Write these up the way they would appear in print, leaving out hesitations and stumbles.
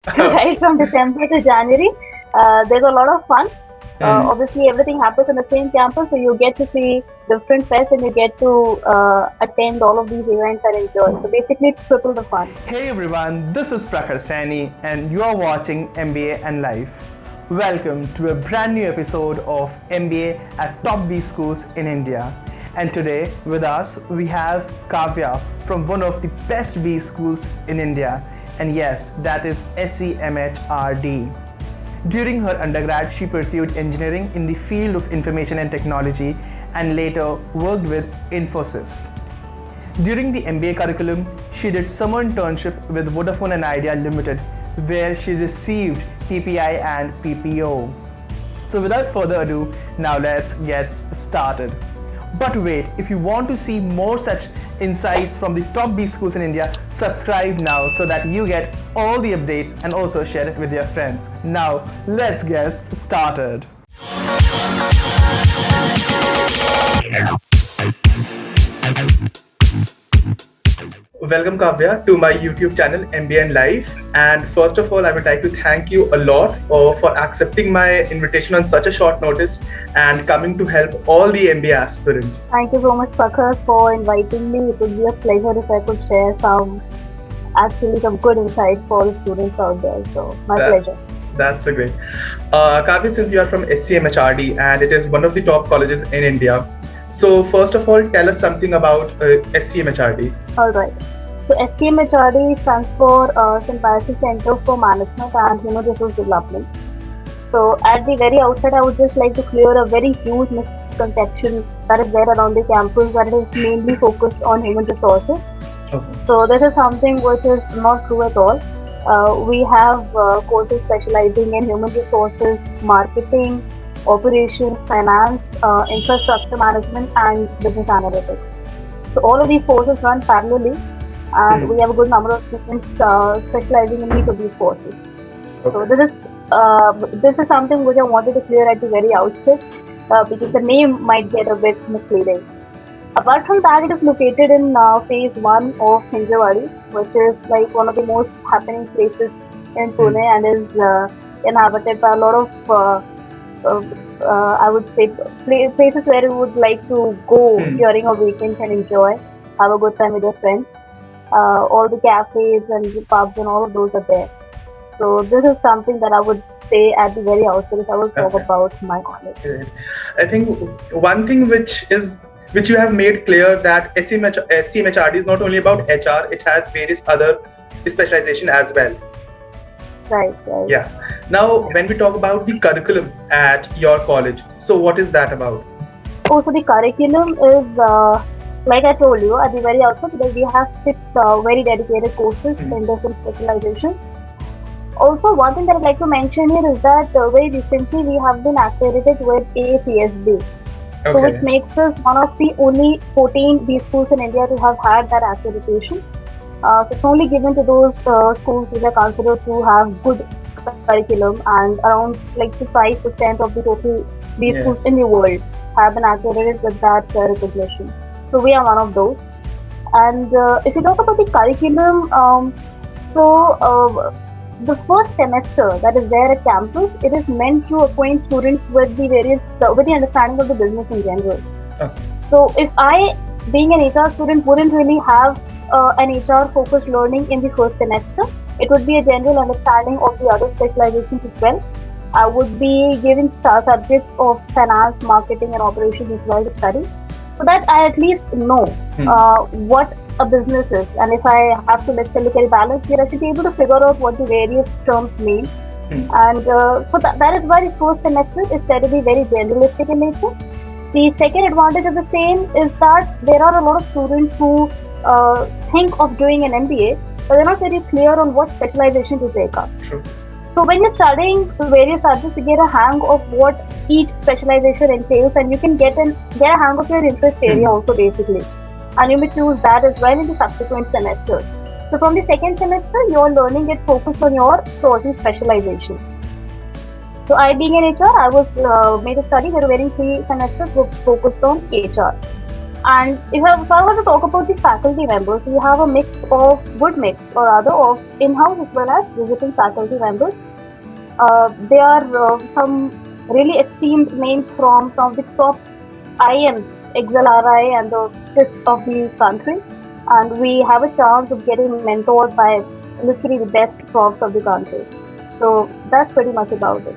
So right from December to January, there's a lot of fun. Hmm. Obviously, everything happens in the same campus, so you get to see different fests and you get to attend all of these events and enjoy. So basically, it's triple the fun. Hey everyone, this is Prakhar Sani and you are watching MBA and Life. Welcome to a brand new episode of MBA at Top B Schools in India. And today with us we have Kavya from one of the best B schools in India. And yes, that is SCMHRD. During her undergrad, she pursued engineering in the field of information and technology and later worked with Infosys. During the MBA curriculum, she did summer internship with Vodafone and Idea Limited, where she received PPI and PPO. So without further ado, now let's get started. But wait, if you want to see more such insights from the top B schools in India, subscribe now so that you get all the updates and also share it with your friends. Now, let's get started. Welcome Kavya to my YouTube channel MBA and Life. And first of all, I would like to thank you a lot for accepting my invitation on such a short notice and coming to help all the MBA aspirants. Thank you so much, Prakhar, for inviting me. It would be a pleasure if I could share some good insights for the students out there. So my pleasure. That's a great. Kavya, since you are from SCMHRD and it is one of the top colleges in India, so first of all, tell us something about SCMHRD. All right. So SCMHRD stands for St. Pius Center for Management and Human Resource Development. So at the very outset, I would just like to clear a very huge misconception that is there around the campus, that it is mainly focused on human resources. Okay. So this is something which is not true at all. We have courses specializing in human resources, marketing, operations, finance, infrastructure management, and business analytics. So all of these courses run parallelly, and we have a good number of students specializing in each of these courses. Okay. So this is something which I wanted to clear at the very outset, because the name might get a bit misleading. Apart from that, it is located in phase 1 of Hinjawadi, which is like one of the most happening places in Pune and is inhabited by a lot of I would say places where you would like to go during a weekend and enjoy, have a good time with your friends. All the cafes and the pubs and all of those are there. So this is something that I would say at the very outset if I would talk about my college. I think one thing which you have made clear that SCMHRD is not only about HR, it has various other specialization as well. Right. Yeah. Now, when we talk about the curriculum at your college, so what is that about? Oh, so the curriculum is, like I told you at the very outset, that we have 6 very dedicated courses in different specializations. Also, one thing that I'd like to mention here is that very recently we have been accredited with ACSB. Okay. So which makes us one of the only 14 B schools in India to have had that accreditation. So it's only given to those schools which are considered to have good curriculum, and around like just 5% of the total B schools in the world have been accredited with that recognition. So we are one of those. And if you talk about the curriculum, the first semester that is there at campus, it is meant to acquaint students with the with the understanding of the business in general. Okay. So if I, being an HR student, wouldn't really have an HR focused learning in the first semester, it would be a general understanding of the other specializations as well. I would be given subjects of finance, marketing, and operations as well to study, so that I at least know what a business is, and if I have to, let's say, look at a balance sheet, I should be able to figure out what the various terms mean. And so that is why the first semester is said to be very generalistic in nature. The second advantage of the same is that there are a lot of students who think of doing an MBA, but they're not very clear on what specialization to take up. True. So when you're studying various subjects, you get a hang of what each specialization entails, and you can get a hang of your interest area also, basically. And you may choose that as well in the subsequent semester. So from the second semester, your learning gets focused on your chosen specialization. So I, being an HR, I was made a study. There were 3 semesters focused on HR. And if I were to talk about the faculty members, we have a good mix or rather of in-house as well as visiting faculty members. They are some really esteemed names from some of the top IMs, XLRI and the TIS of the country. And we have a chance of getting mentored by literally the best profs of the country. So that's pretty much about it.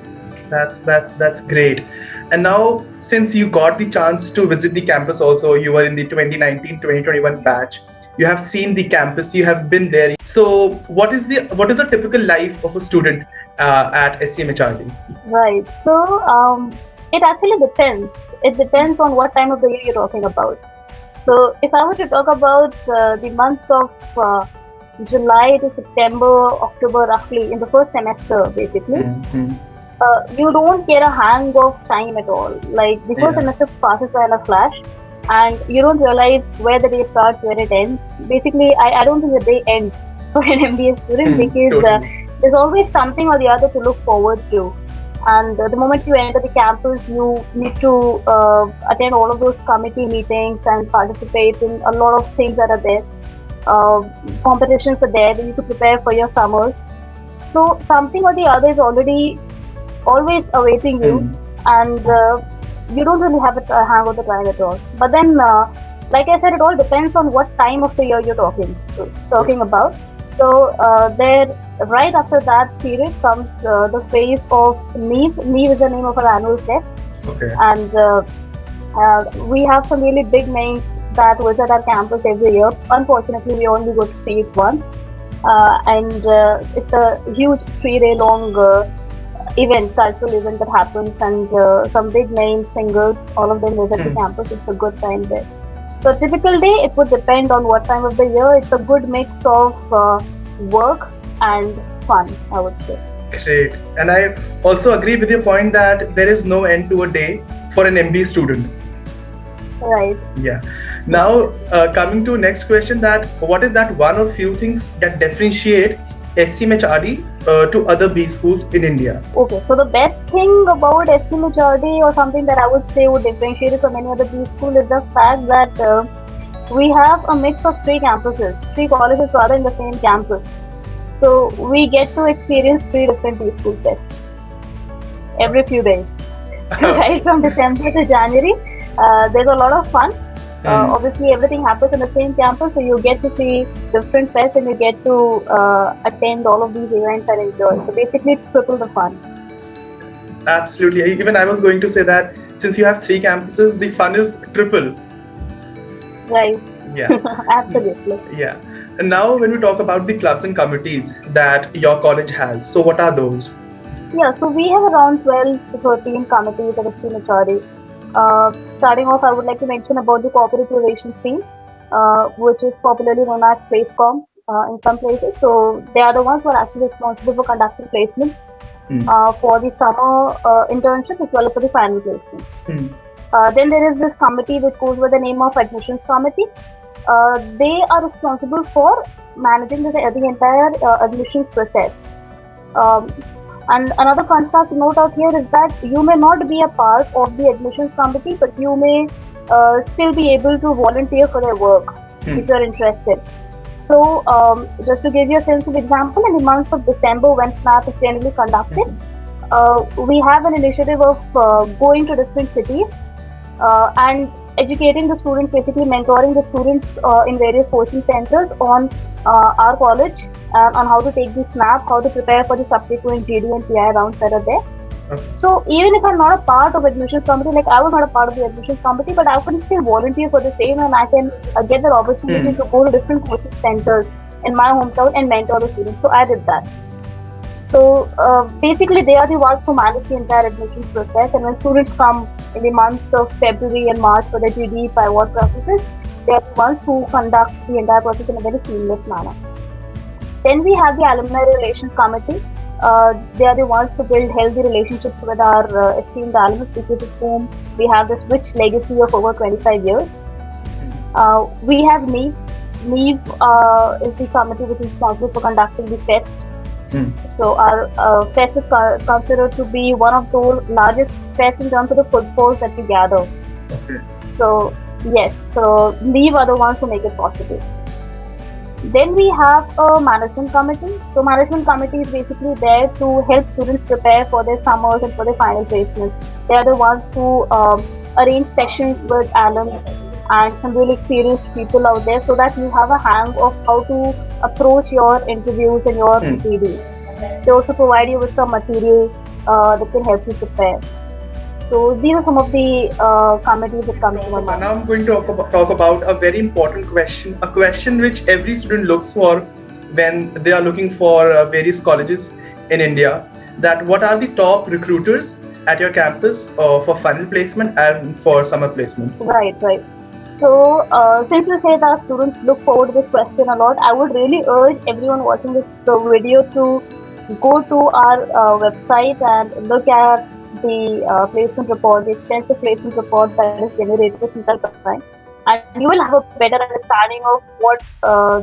That's great. And now, since you got the chance to visit the campus also, you were in the 2019-2021 batch. You have seen the campus, you have been there. So what is a typical life of a student at SCMHRD? Right. So it actually depends. It depends on what time of the year you're talking about. So if I were to talk about the months of July to September, October, roughly in the first semester, basically, you don't get a hang of time at all. Like the first semester passes by in a flash, and you don't realize where the day starts, where it ends. Basically, I don't think the day ends for an MBA student because there's always something or the other to look forward to. And the moment you enter the campus, you need to attend all of those committee meetings and participate in a lot of things that are there. Competitions are there. You need to prepare for your summers. So something or the other is always awaiting you, and you don't really have a hang of the time at all. But then, like I said, it all depends on what time of the year you're talking about. So right after that period comes the phase of NEEV. NEEV is the name of our annual test. Okay. And we have some really big names that visit our campus every year. Unfortunately, we only go to see it once. And it's a huge 3-day long cultural event that happens, and some big name singers, all of them visit the campus. It's a good time there. So a typical day, it would depend on what time of the year. It's a good mix of work and fun, I would say. Great. And I also agree with your point that there is no end to a day for an MBA student. Right. Yeah. Now, coming to next question, that what is that one or few things that differentiate SCMHRD to other B schools in India? Okay, so the best thing about SCMHRD, or something that I would say would differentiate it from any other B school, is the fact that we have a mix of 3 campuses, 3 colleges rather, in the same campus. So we get to experience 3 different B school tests every few days. So right from December to January, there's a lot of fun. Obviously, everything happens in the same campus, so you get to see different fests and you get to attend all of these events and enjoy. So basically, it's triple the fun. Absolutely. Even I was going to say that since you have 3 campuses, the fun is triple. Right. Yeah. Absolutely. Yeah. And now, when we talk about the clubs and committees that your college has, so what are those? Yeah, so we have around 12 to 13 committees at SCMHRD. Starting off, I would like to mention about the corporate relations team, which is popularly known as PlaceCom in some places. So they are the ones who are actually responsible for conducting placements for the summer internship as well as for the final placement. Then there is this committee which goes by the name of admissions committee. They are responsible for managing the entire admissions process. And another fun fact to note out here is that you may not be a part of the admissions committee, but you may still be able to volunteer for their work if you're interested. So just to give you a sense of example, in the month of December, when SNAP is generally conducted, we have an initiative of going to different cities and educating the students, basically mentoring the students in various coaching centers on our college, on how to take the SNAP, how to prepare for the subsequent GD and PI rounds that are there. So even if I'm not a part of admissions committee, like I was not a part of the admissions committee, but I can still volunteer for the same, and I can get the opportunity to go to different coaching centers in my hometown and mentor the students. So I did that. So basically, they are the ones who manage the entire admissions process, and when students come in the months of February and March for the GD, PIVOT processes, they are the ones who conduct the entire process in a very seamless manner. Then we have the alumni relations committee. They are the ones to build healthy relationships with our esteemed alumnus, because of whom we have this rich legacy of over 25 years. We have NEEV. NEEV is the committee which is responsible for conducting the fest. So our fest is considered to be one of the largest fests in terms of the footfalls that we gather. So Yes, so these are the ones who make it possible. Then we have a management committee. So management committee is basically there to help students prepare for their summers and for their final placements. They are the ones who arrange sessions with alums and some really experienced people out there so that you have a hang of how to approach your interviews and your GD. They also provide you with some material that can help you prepare. So these are some of the committees that come to my mind. Now I'm going to talk about a very important question, a question which every student looks for when they are looking for various colleges in India. That what are the top recruiters at your campus for final placement and for summer placement? Right. So since you say that students look forward to this question a lot, I would really urge everyone watching this video to go to our website and look at the placement report, the extensive placement report that is generated since that time, and you will have a better understanding of what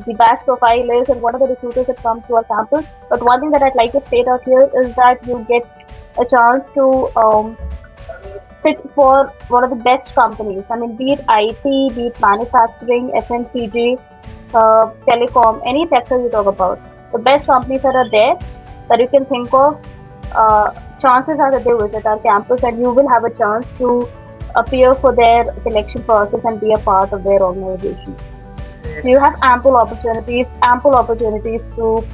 the batch profile is and what are the recruiters that come to our campus. But one thing that I'd like to state out here is that you get a chance to sit for one of the best companies. I mean, be it IT, be it manufacturing, FMCG, telecom, any sector you talk about. The best companies that are there that you can think of, chances are that they visit our campus and you will have a chance to appear for their selection process and be a part of their organization. So you have ample opportunities to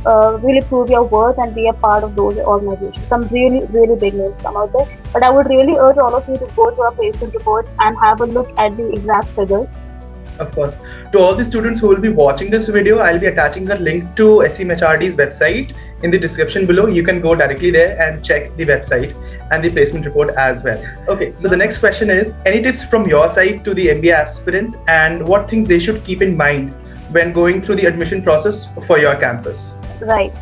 really prove your worth and be a part of those organizations. Some really big names come out there. But I would really urge all of you to go to our placement reports and have a look at the exact figures. Of course. To all the students who will be watching this video, I'll be attaching the link to SCMHRD's website in the description below. You can go directly there and check the website and the placement report as well. Okay, so the next question is, any tips from your side to the MBA aspirants and what things they should keep in mind when going through the admission process for your campus? Right.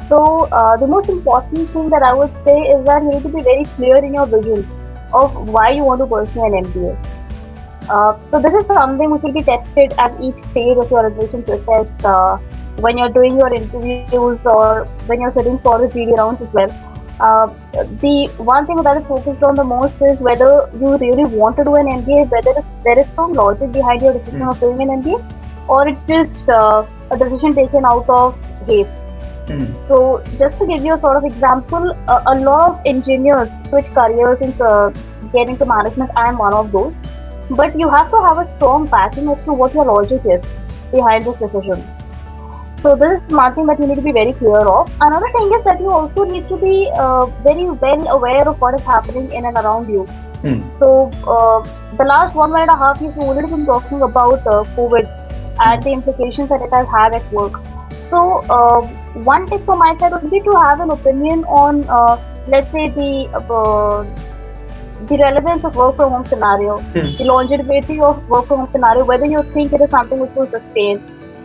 So the most important thing that I would say is that you need to be very clear in your vision of why you want to pursue an MBA. So this is something which will be tested at each stage of your admission process, when you're doing your interviews or when you're sitting for the GD rounds as well. The one thing that is focused on the most is whether you really want to do an MBA, whether there is some logic behind your decision of doing an MBA, or it's just a decision taken out of haste. So just to give you a sort of example, a lot of engineers switch careers into get into management. I am one of those. But you have to have a strong backing as to what your logic is behind this decision. So this is one thing that you need to be very clear of. Another thing is that you also need to be very well aware of what is happening in and around you. So the last 1.5 years, we've already been talking about COVID and the implications that it has had at work. So one tip from my side would be to have an opinion on, let's say, the relevance of work from home scenario, the longevity of work from home scenario, whether you think it is something which will sustain,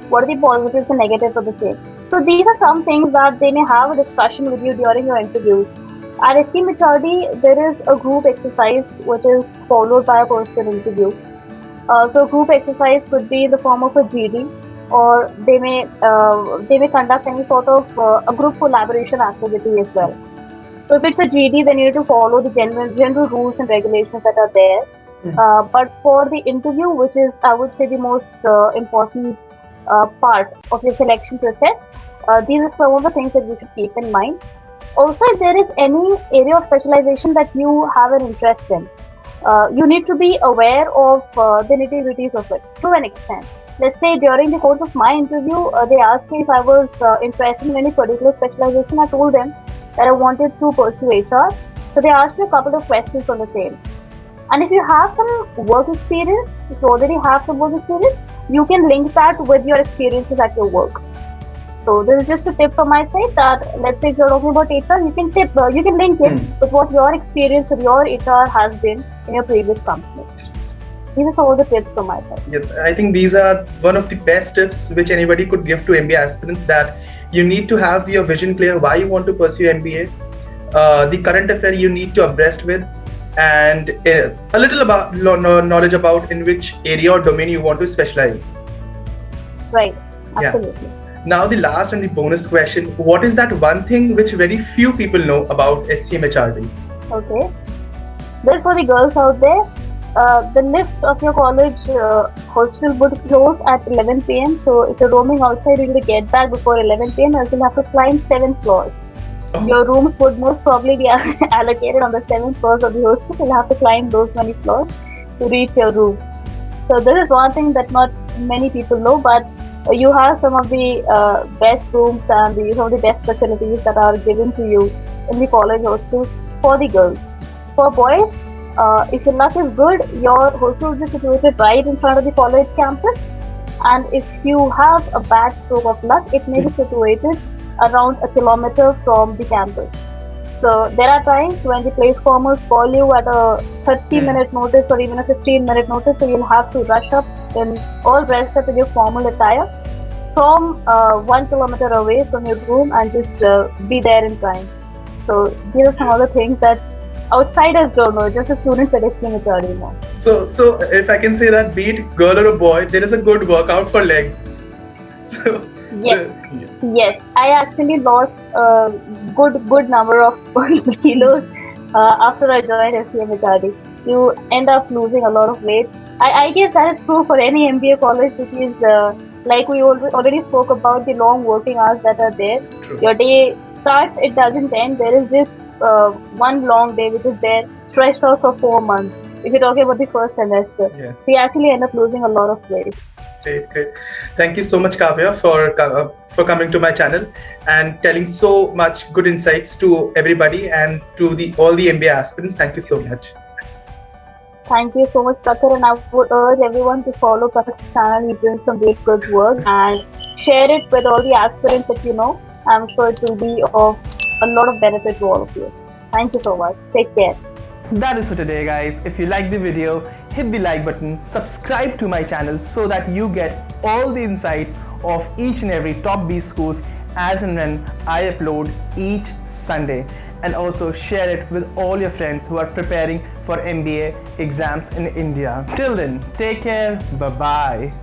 what are the positives and negatives of the same. So these are some things that they may have a discussion with you during your interviews. At SCMHRD, there is a group exercise which is followed by a personal interview. So group exercise could be in the form of a GD, or they may conduct any sort of a group collaboration activity as well. So if it's a GD, then you need to follow the general rules and regulations that are there. But for the interview, which is, I would say, the most important part of your selection process, these are some of the things that you should keep in mind. Also, if there is any area of specialization that you have an interest in, you need to be aware of the nitty-gritties of it to an extent. Let's say during the course of my interview, they asked me if I was interested in any particular specialization. I told them that I wanted to pursue HR. So they asked me a couple of questions on the same. And if you have some work experience, if you already have some work experience, you can link that with your experiences at your work. So this is just a tip from my side that, let's say if you're talking about HR, you can link it with what your experience with your HR has been in your previous company. These are some of the tips from my side. Yes, I think these are one of the best tips which anybody could give to MBA aspirants, that you need to have your vision clear, why you want to pursue MBA, the current affair you need to abreast with, and a little about knowledge about in which area or domain you want to specialize. Right, absolutely. Yeah. Now the last and the bonus question, what is that one thing which very few people know about SCMHRD? Okay. This for the girls out there. the lift of your college hostel would close at 11 p.m. So if you're roaming outside, you will get back before 11 p.m. and you'll have to climb 7 floors. Your rooms would most probably be allocated on the 7th floors of the hostel. You'll have to climb those many floors to reach your room. So this is one thing that not many people know, but you have some of the best rooms and some of the best facilities that are given to you in the college hostels for the girls. For boys, if your luck is good, your hostel will be situated right in front of the college campus. And if you have a bad stroke of luck, it may be situated around a kilometer from the campus. So there are times when the place formers call you at a 30-minute notice or even a 15-minute notice, so you'll have to rush up in all dressed up in your formal attire from 1 kilometer away from your room and just be there in time. So these are some of the things that outsiders don't know, just the students at SCMHRD know. So if I can say that, be it girl or a boy, there is a good workout for leg. So, Yes, I actually lost a good number of kilos after I joined SCMHRD. You end up losing a lot of weight. I guess that is true for any MBA college because like we already spoke about the long working hours that are there. True. Your day starts, it doesn't end. There is just one long day which is there stretched out for 4 months. If you're talking about the first semester, Yes. we actually end up losing a lot of weight. Great. Thank you so much, Kavya, for coming to my channel and telling so much good insights to everybody and to all the MBA aspirants. Thank you so much. Thank you so much, Prakhar, and I would urge everyone to follow Prakhar's channel. He doing some great good work and share it with all the aspirants that you know. I'm sure it will be of a lot of benefit to all of you. Thank you so much. Take care. That is for today, guys. If you like the video, hit the like button, subscribe to my channel so that you get all the insights of each and every top B schools as and when I upload each Sunday, and also share it with all your friends who are preparing for MBA exams in India. Till then, take care. Bye bye.